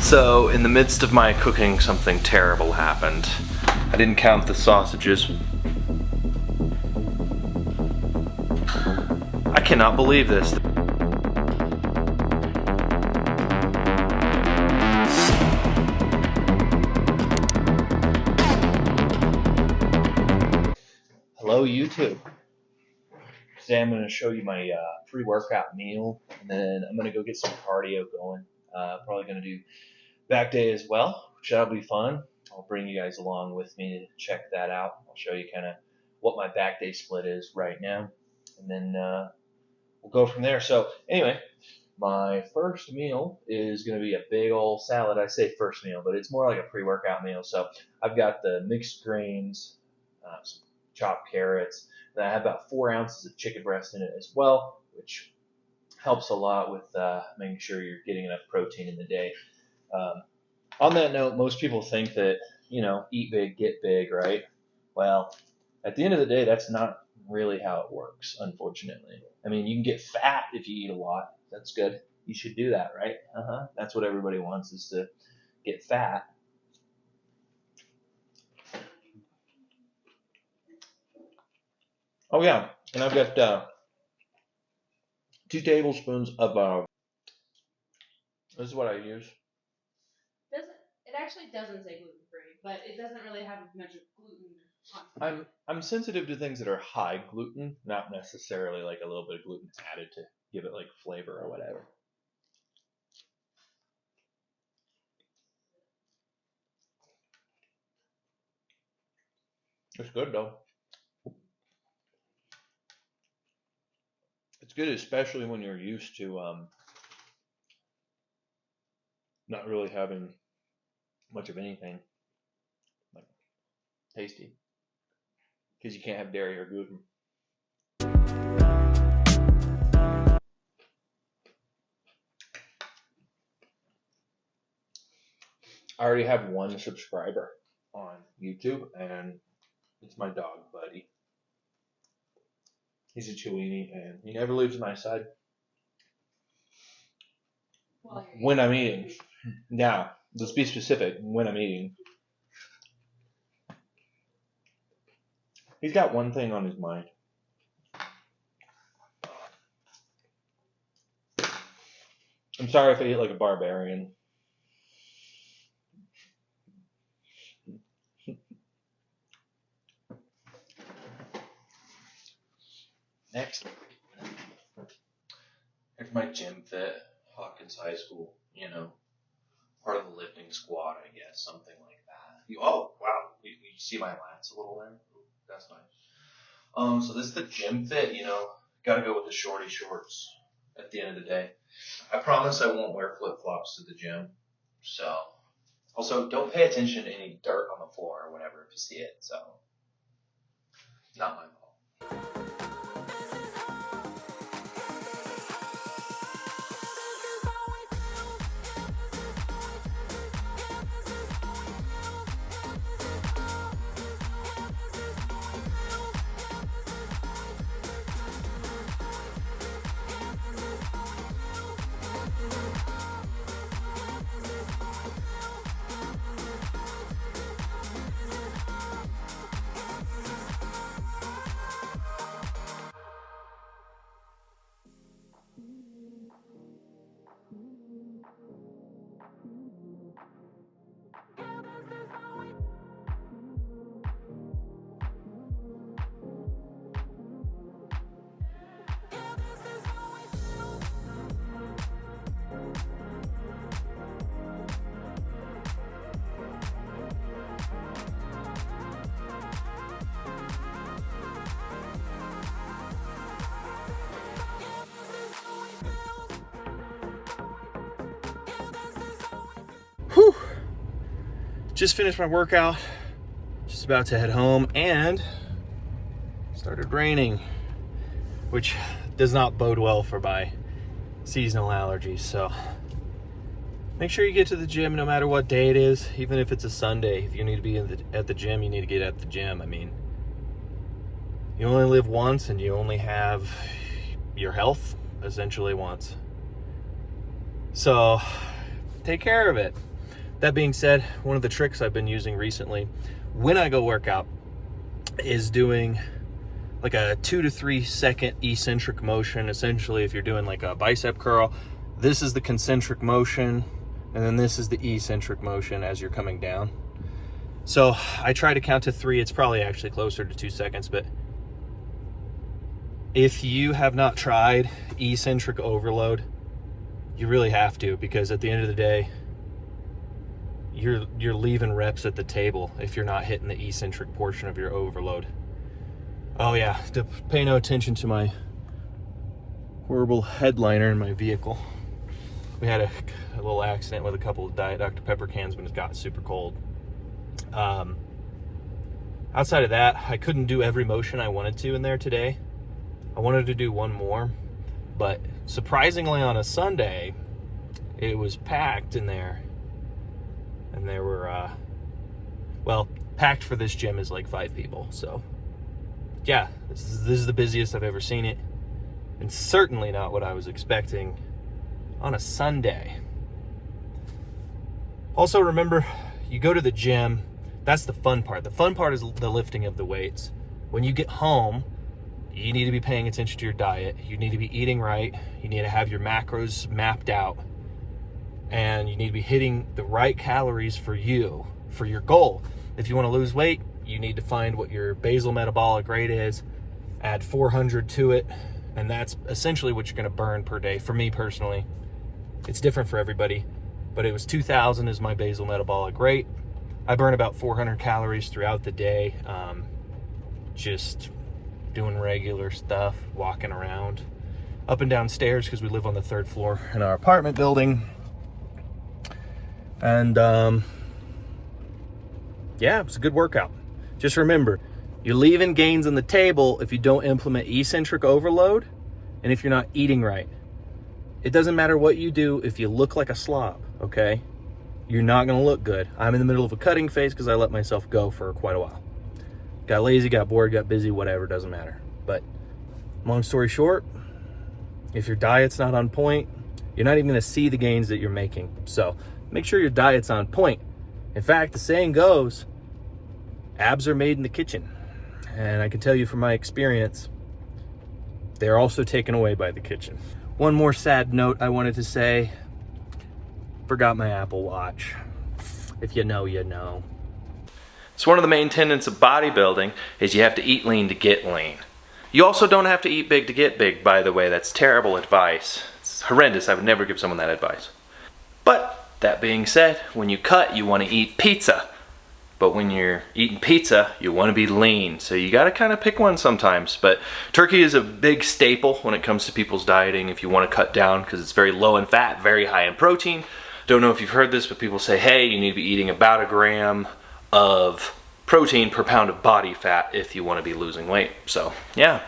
So, in the midst of my cooking, something terrible happened. I didn't count the sausages. I cannot believe this. Hello, YouTube. Today I'm going to show you my pre-workout meal, and then I'm going to go get some cardio going. Probably going to do back day as well, which that'll be fun. I'll bring you guys along with me to check that out. I'll show you kind of what my back day split is right now, and then we'll go from there. So anyway, my first meal is going to be a big old salad. I say first meal, but it's more like a pre-workout meal. So I've got the mixed grains, some chopped carrots, and I have about 4 ounces of chicken breast in it as well, which helps a lot with making sure you're getting enough protein in the day. On that note, most people think that, eat big, get big, right? Well, at the end of the day, that's not really how it works, unfortunately. I mean, you can get fat if you eat a lot. That's good. You should do that, right? That's what everybody wants, is to get fat. Oh, yeah. And I've got 2 tablespoons of, this is what I use. It actually doesn't say gluten-free, but it doesn't really have much gluten content. I'm sensitive to things that are high gluten, not necessarily like a little bit of gluten added to give it like flavor or whatever. It's good though. It's good, especially when you're used to not really having much of anything like tasty, because you can't have dairy or gluten. I already have 1 subscriber on YouTube, and it's my dog, Buddy. He's a Chihuahua, and he never leaves my side when I'm eating. Now, let's be specific. When I'm eating, he's got one thing on his mind. I'm sorry if I eat like a barbarian. Next, here's my gym fit, Hawkins High School, part of the lifting squad, I guess, something like that. Oh, wow, you see my lats a little there? Ooh, that's nice. So this is the gym fit, gotta go with the shorty shorts at the end of the day. I promise I won't wear flip-flops to the gym, so. Also, don't pay attention to any dirt on the floor or whatever if you see it, so. Not my fault. Whew. Just finished my workout. Just about to head home, and it started raining, which does not bode well for my seasonal allergies. So make sure you get to the gym no matter what day it is, even if it's a Sunday. If you need to be at the gym, you need to get at the gym. I mean, you only live once, and you only have your health essentially once. So take care of it. That being said, one of the tricks I've been using recently when I go work out is doing like a 2 to 3 second eccentric motion. Essentially, if you're doing like a bicep curl, this is the concentric motion, and then this is the eccentric motion as you're coming down. So I try to count to 3. It's probably actually closer to 2 seconds, but if you have not tried eccentric overload, you really have to, because at the end of the day, you're leaving reps at the table if you're not hitting the eccentric portion of your overload. Oh yeah, to pay no attention to my horrible headliner in my vehicle. We had a little accident with a couple of Diet Dr. Pepper cans when it got super cold. Outside of that, I couldn't do every motion I wanted to in there today. I wanted to do one more, but surprisingly on a Sunday, it was packed in there. And there were, packed for this gym is like 5 people. So yeah, this is the busiest I've ever seen it. And certainly not what I was expecting on a Sunday. Also remember, you go to the gym, that's the fun part. The fun part is the lifting of the weights. When you get home, you need to be paying attention to your diet. You need to be eating right. You need to have your macros mapped out. And you need to be hitting the right calories for you, for your goal. If you want to lose weight, you need to find what your basal metabolic rate is, add 400 to it, and that's essentially what you're going to burn per day. For me personally, it's different for everybody, but it was 2,000 is my basal metabolic rate. I burn about 400 calories throughout the day, just doing regular stuff, walking around, up and down stairs because we live on the 3rd floor in our apartment building. And yeah, it was a good workout. Just remember, you're leaving gains on the table if you don't implement eccentric overload and if you're not eating right. It doesn't matter what you do if you look like a slob, okay? You're not gonna look good. I'm in the middle of a cutting phase because I let myself go for quite a while. Got lazy, got bored, got busy, whatever, doesn't matter. But long story short, if your diet's not on point, you're not even gonna see the gains that you're making. So make sure your diet's on point. In fact, the saying goes, abs are made in the kitchen. And I can tell you from my experience, they're also taken away by the kitchen. One more sad note I wanted to say, forgot my Apple Watch. If you know, you know. So one of the main tenets of bodybuilding is you have to eat lean to get lean. You also don't have to eat big to get big, by the way. That's terrible advice. It's horrendous. I would never give someone that advice. But that being said, when you cut, you want to eat pizza. But when you're eating pizza, you want to be lean. So you got to kind of pick one sometimes. But turkey is a big staple when it comes to people's dieting if you want to cut down, because it's very low in fat, very high in protein. Don't know if you've heard this, but people say, hey, you need to be eating about 1 gram of protein per pound of body fat if you want to be losing weight. So yeah,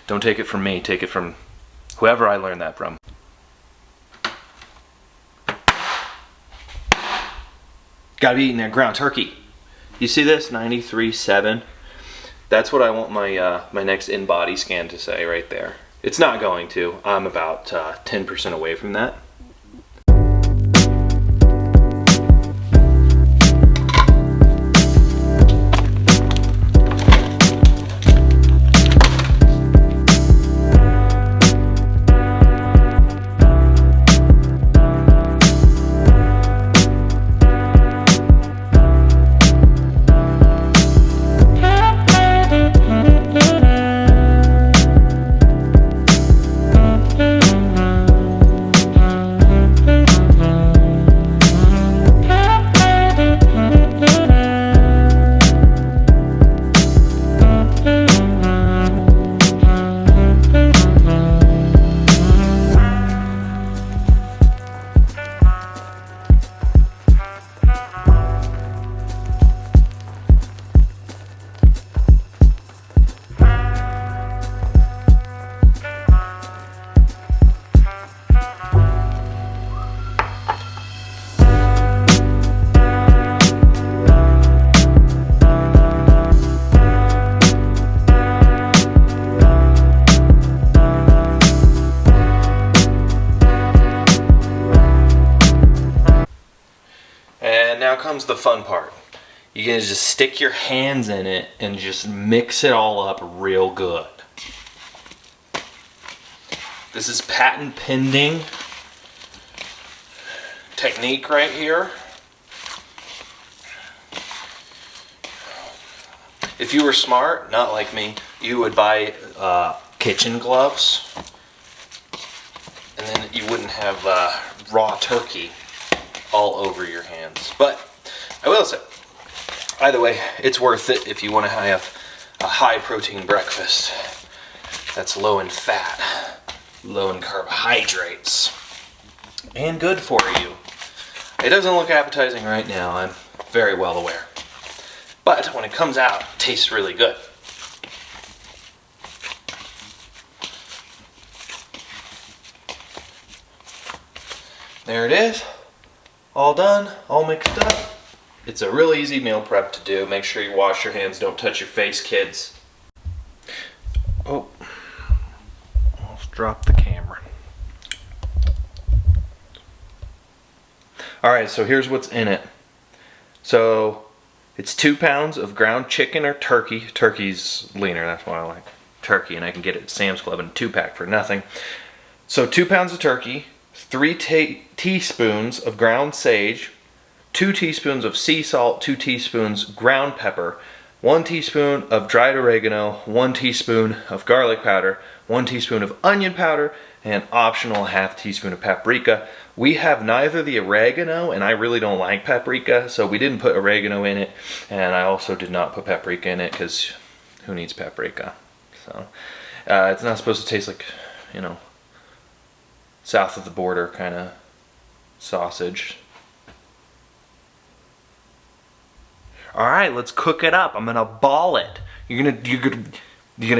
don't take it from me. Take it from whoever I learned that from. Gotta be eating that ground turkey. You see this? 93.7. That's what I want my my next in-body scan to say right there. It's not going to. I'm about 10% away from that. And now comes the fun part. You're gonna just stick your hands in it and just mix it all up real good. This is patent pending technique right here. If you were smart, not like me, you would buy kitchen gloves, and then you wouldn't have raw turkey all over your hands. But I will say, either way, it's worth it if you want to have a high protein breakfast that's low in fat, low in carbohydrates, and good for you. It doesn't look appetizing right now, I'm very well aware. But when it comes out, it tastes really good. There it is. All done, all mixed up. It's a real easy meal prep to do. Make sure you wash your hands, don't touch your face, kids. Oh, almost dropped the camera. All right, so here's what's in it. So it's 2 pounds of ground chicken or turkey. Turkey's leaner, that's why I like turkey, and I can get it at Sam's Club in a 2-pack for nothing. So 2 pounds of turkey, 3 teaspoons of ground sage, 2 teaspoons of sea salt, 2 teaspoons ground pepper, 1 teaspoon of dried oregano, 1 teaspoon of garlic powder, 1 teaspoon of onion powder, and optional 1/2 teaspoon of paprika. We have neither the oregano, and I really don't like paprika, so we didn't put oregano in it, and I also did not put paprika in it because who needs paprika? So it's not supposed to taste like, you know, south of the border kind of sausage. All right, let's cook it up. I'm gonna ball it. You're gonna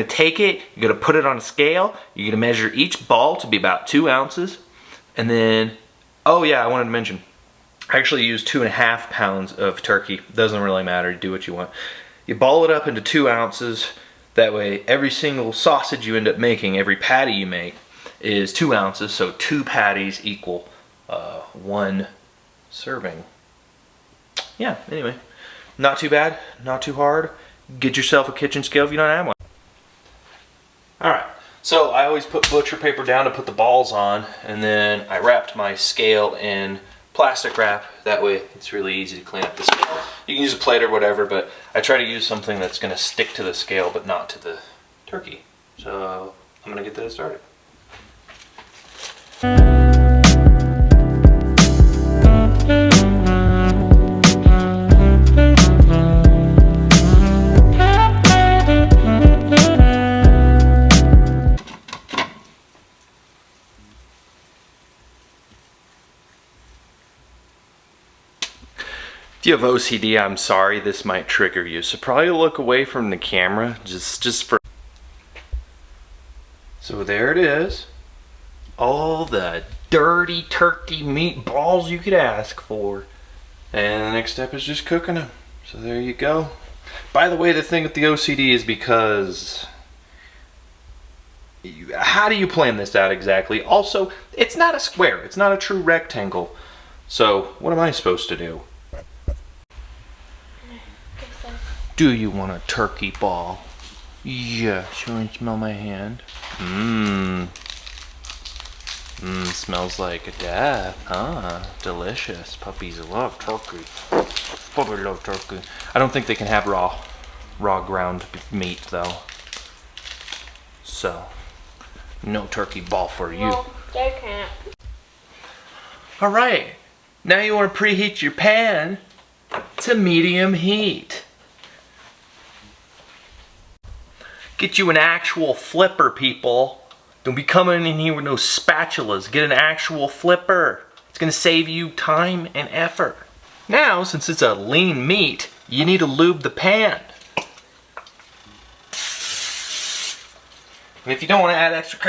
take it. You're gonna put it on a scale. You're gonna measure each ball to be about 2 ounces, and then, oh yeah, I wanted to mention, I actually used 2.5 pounds of turkey. Doesn't really matter. Do what you want. You ball it up into 2 ounces. That way, every single sausage you end up making, every patty you make, is 2 ounces. So 2 patties equal 1 serving. Yeah. Anyway. Not too bad, not too hard. Get yourself a kitchen scale if you don't have one. Alright, so I always put butcher paper down to put the balls on, and then I wrapped my scale in plastic wrap. That way it's really easy to clean up the scale. You can use a plate or whatever, but I try to use something that's going to stick to the scale but not to the turkey. So I'm going to get that started. If you have OCD, I'm sorry, this might trigger you. So probably look away from the camera, just for... So there it is. All the dirty turkey meatballs you could ask for. And the next step is just cooking them. So there you go. By the way, the thing with the OCD is because... How do you plan this out exactly? Also, it's not a square. It's not a true rectangle. So what am I supposed to do? Do you want a turkey ball? Yes, you want to smell my hand? Smells like death, huh? Delicious. Puppies love turkey. Puppies love turkey. I don't think they can have raw ground meat though. So, no turkey ball for you. Well, they can't. Alright, now you want to preheat your pan to medium heat. Get you an actual flipper, people. Don't be coming in here with no spatulas. Get an actual flipper. It's going to save you time and effort. Now, since it's a lean meat, you need to lube the pan. And if you don't want to add extra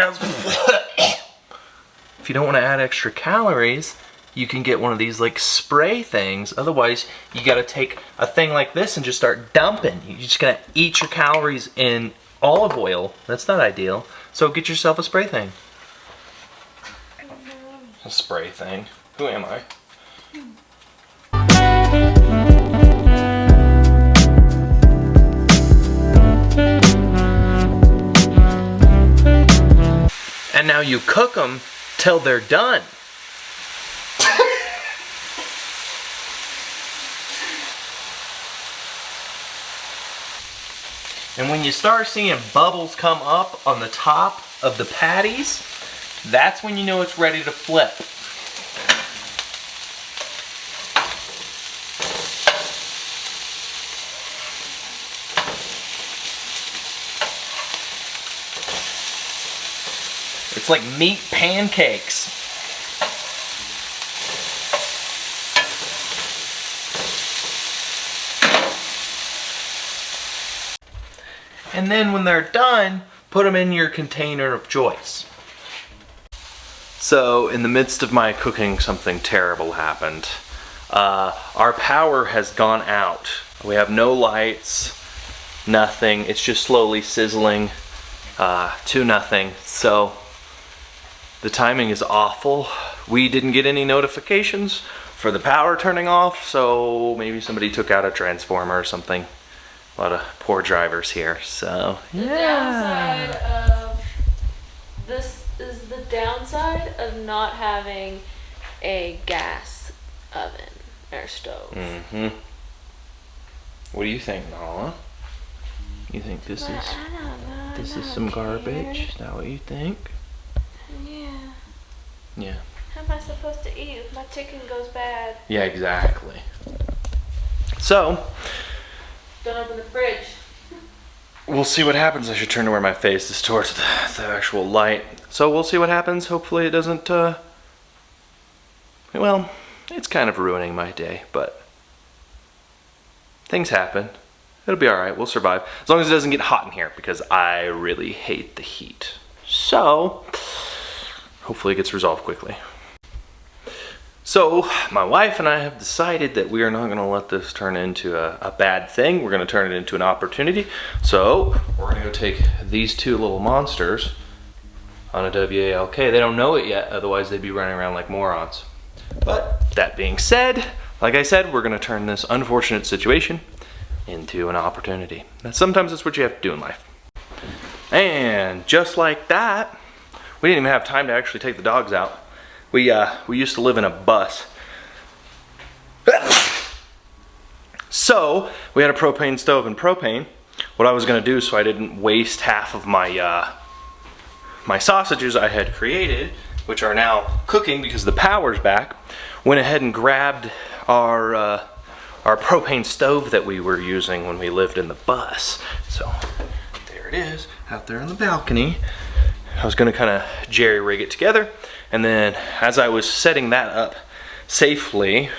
calories, you can get one of these like spray things. Otherwise, you got to take a thing like this and just start dumping. You're just going to eat your calories in olive oil. That's not ideal. So get yourself a spray thing. A spray thing. Who am I? you cook them till they're done. And when you start seeing bubbles come up on the top of the patties, that's when you know it's ready to flip. It's like meat pancakes. And then when they're done, put them in your container of choice. So in the midst of my cooking, something terrible happened. Our power has gone out. We have no lights, nothing. It's just slowly sizzling to nothing. So the timing is awful. We didn't get any notifications for the power turning off, so maybe somebody took out a transformer or something. A lot of poor drivers here, so The downside of this is the downside of not having a gas oven or stove. Mm-hmm. What do you think, Nala? You think this I is don't know. this I is some don't garbage? care. Is that what you think? Yeah. Yeah. How am I supposed to eat if my chicken goes bad? Yeah, exactly. So Don't open the fridge. we'll see what happens. I should turn to where my face is towards the actual light. So we'll see what happens. Hopefully it doesn't, well, it's kind of ruining my day, but things happen. It'll be alright, we'll survive. As long as it doesn't get hot in here, because I really hate the heat. So, hopefully it gets resolved quickly. So, my wife and I have decided that we are not going to let this turn into a bad thing. We're going to turn it into an opportunity. So, we're going to go take these two little monsters on a WALK. They don't know it yet, otherwise they'd be running around like morons. But, that being said, like I said, we're going to turn this unfortunate situation into an opportunity. Sometimes that's what you have to do in life. And, just like that, we didn't even have time to actually take the dogs out. We used to live in a bus. So, we had a propane stove and propane. What I was gonna do so I didn't waste half of my my sausages I had created, which are now cooking because the power's back, went ahead and grabbed our propane stove that we were using when we lived in the bus. So, there it is, out there on the balcony. I was gonna kind of jerry-rig it together, and then as I was setting that up safely,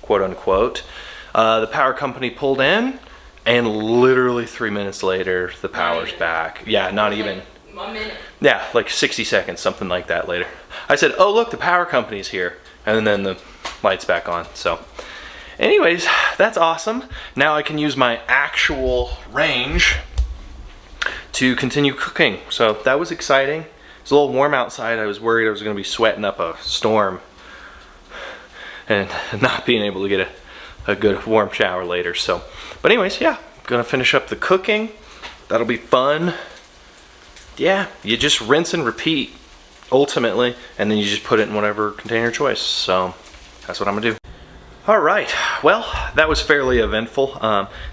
quote unquote, the power company pulled in, and literally 3 minutes later, the power's back. Yeah, not even. A minute. Yeah, like 60 seconds, something like that later. I said, oh look, the power company's here, and then the light's back on, so. Anyways, that's awesome. Now I can use my actual range to continue cooking. So that was exciting. It's a little warm outside. I was worried I was going to be sweating up a storm and not being able to get a good warm shower later. So, but anyways, yeah, gonna finish up the cooking. That'll be fun. Yeah, you just rinse and repeat ultimately, and then you just put it in whatever container choice. So that's what I'm gonna do. All right, well, that was fairly eventful.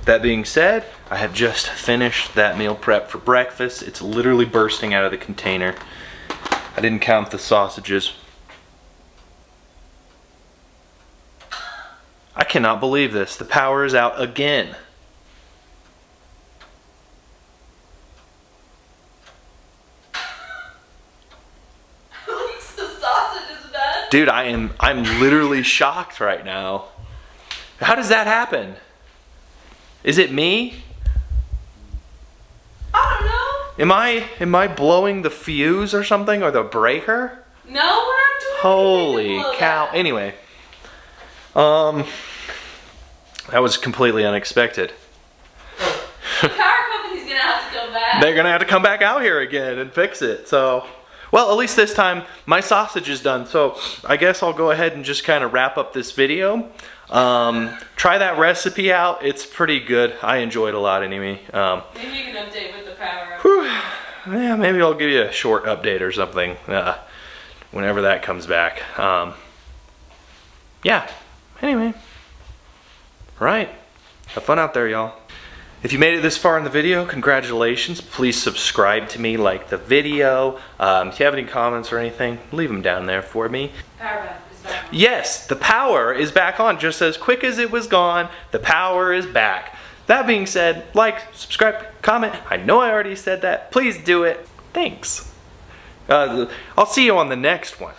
That being said, I have just finished that meal prep for breakfast. It's literally bursting out of the container. I didn't count the sausages. I cannot believe this. The power is out again. At least the sausage is done. Dude, I'm literally shocked right now. How does that happen? Is it me? I don't Am I blowing the fuse or something, or the breaker? know. No, we're not doing Holy anything to blow cow. that. Anyway, that was completely unexpected. The power company's gonna have to come back. They're gonna have to come back out here again and fix it. So, well, at least this time my sausage is done. So I guess I'll go ahead and just kind of wrap up this video. Try that recipe out. It's pretty good. I enjoyed it a lot anyway. Maybe you can update with the power. Whew. yeah, maybe I'll give you a short update or something whenever that comes back. Yeah, anyway. Right. Have fun out there, y'all. If you made it this far in the video, congratulations. Please subscribe to me, like the video. If you have any comments or anything, leave them down there for me. Power back is back on. Yes, the power is back on. Just as quick as it was gone, the power is back. That being said, like, subscribe, comment. I know I already said that. Please do it. Thanks. I'll see you on the next one.